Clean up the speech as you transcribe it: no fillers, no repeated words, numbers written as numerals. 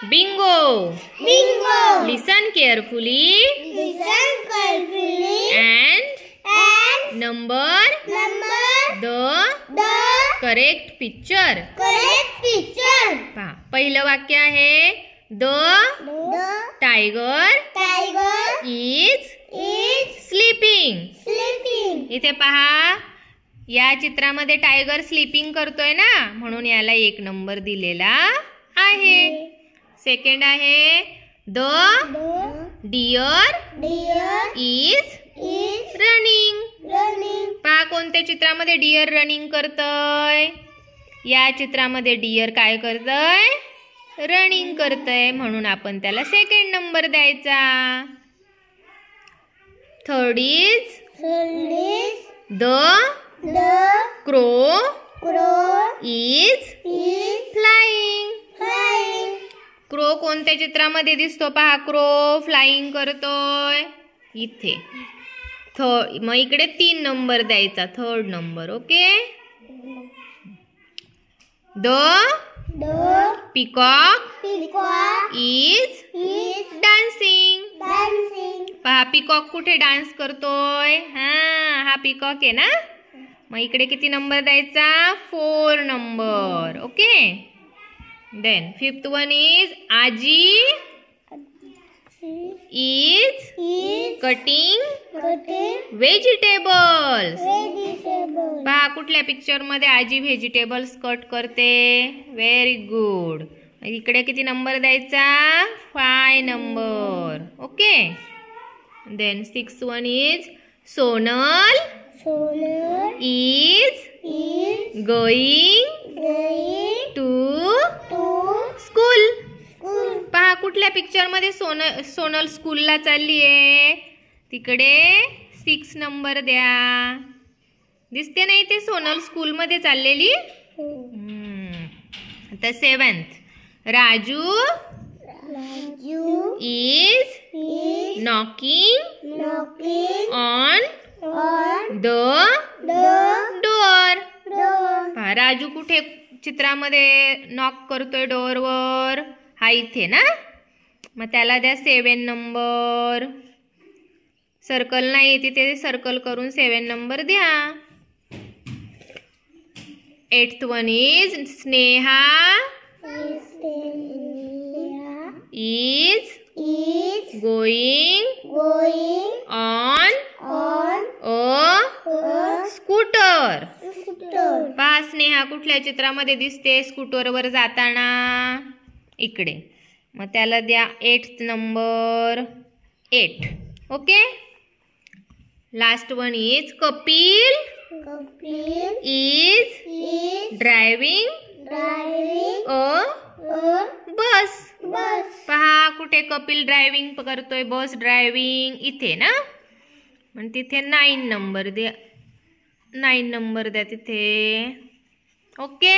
Bingo. Bingo. Listen carefully. Listen carefully. And number the correct picture. Correct picture. पहा, पहिलं वाक्य आहे the tiger is sleeping. इथे पहा, या चित्रामध्ये टायगर स्लीपिंग करतोय ना, म्हणून याला 1 नंबर दिलेला आहे. सेकंड आहे द डिअर इज रनिंग. पहा, कोणत्या चित्रामध्ये डिअर रनिंग करतोय? या चित्रामध्ये डिअर काय करतोय? रनिंग करतोय, म्हणून आपण त्याला 2nd नंबर द्यायचा. Third is the crow is flying. Crow कोणत्या चित्रामध्ये दिसतो? पहा, क्रो फ्लाइंग करतोय इथे. मग इकडे 3 नंबर द्यायचा, 3rd number. Okay. The peacock is dancing. पहा, पिकॉक कुठे डान्स करतोय? हा पिकॉक आहे ना. मग इकडे किती नंबर द्यायचा? 4 number. Okay. Then 5th one is aaji is cutting vegetables. पहा, कुठल्या पिक्चर मध्ये आजी व्हेजिटेबल्स कट करते? Very good. इकडे किती नंबर द्यायचा? 5 number. Okay. Then 6th one is Sonal is going to school. पहा, कुठल्या पिक्चर मध्ये सोनल स्कूलला चालली आहे? तिकडे 6 नंबर द्या. दिसते नाही ते सोनल स्कूल मध्ये चाललेली? आता 7th Raju is knocking on the door. पहा, राजू कुठे चित्रामध्ये नॉक करतोय डोअरवर? हा इथे ना. मग त्याला द्या 7 नंबर. सर्कल नाही, तिथे सर्कल करून 7 नंबर द्या. 8th one is Sneha is going on a scooter. पहा, स्नेहा कुठल्या चित्रामध्ये दिसते? स्कूटरवर जाताना इकडे. मग त्याला द्या 8th number 8. Okay. Last one is Kapil is driving a bus. पहा, कुठे कपिल ड्रायव्हिंग करतोय? बस ड्रायव्हिंग इथे ना. पण तिथे 9 नंबर द्या. 9 नंबर द्या तिथे. ओके.